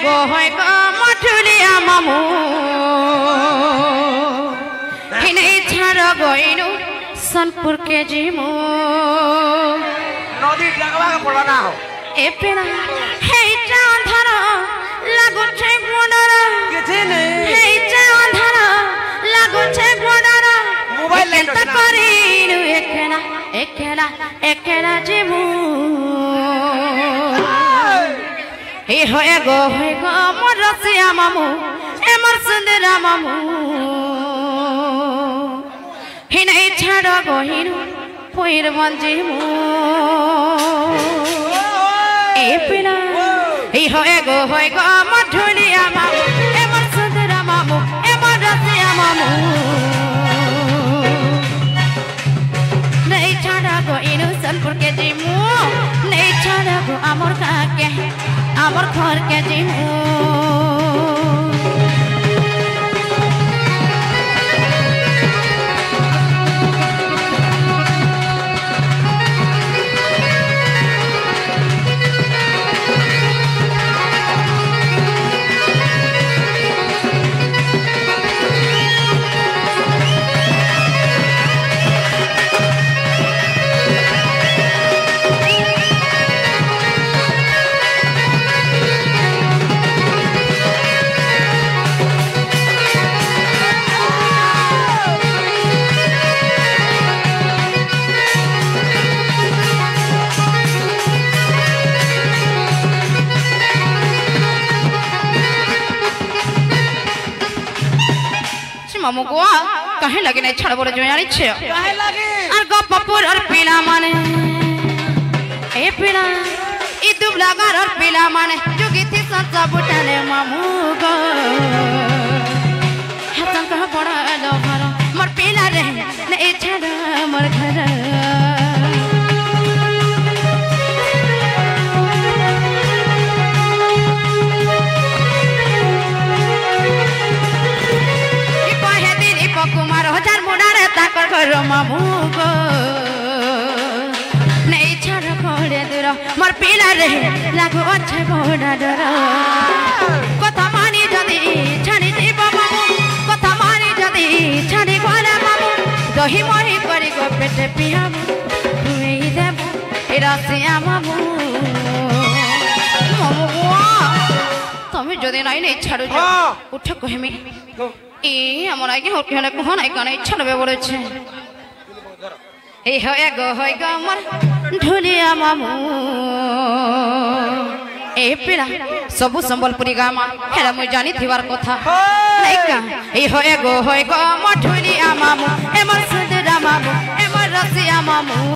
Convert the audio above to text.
गो होय गो मठुलिया मामू हिने छाड़ गइनु सोनपुर के जिमु नदी जगवा के पड़ा ना हो ए पेड़ा हे चांधर लागो छे गोडर किछि नहीं हे चांधर लागो छे गोडर मोबाइल लाइन त करिनु एकला जिमु हे होय गो मोर रसिया मामू ए मोर सुंदरा मामू हिने छाड़ गइनु पोइर मंजिमु ए पिना हे होय गो मठुलिया मामू ए मोर सुंदरा मामू ए मोर रसिया मामू नहीं छाड़ गइनु सोनपुर के जिमु नहीं छाड़ गो आमर काके आमर घर के जिमु मामू को कहे लगे नहीं छड़ बोले जो यानी छे काहे लागे और गप्पुर और पीला माने ए पीला ई दुबला गार और पीला माने जो गीती सच्चा बुटाने मामू को हतन कह बड़ा लो घर मोर पीला रे नहीं छड़ मोर घर कुमार हजार मुडारे ताकर घर मामू गो नहीं छड़ खोड़े दूर मोर पीला रे लागो अच्छे बोड़ा डर कथा मानी जदी छाड़ी जीव मामू कथा मानी जदी छाड़ी घरे मामू दही मही करी गो पेटे पियामू खुई देबू ए रसिया मामू मामू तमे जदी नहीं छाड़ू जा उठ कहमी ए हमर आगे हो केने कोन आई कने छड़बे बोले छे ए होय गो मोर ढोलिया मामू ए पिला सब संबलपुरी गामा हेरा मुई जानी थिवार कथा नहीं का ए होय गो मोर ढोलिया मामू ए मोर सुंदरा मामू ए मोर रसिया मामू।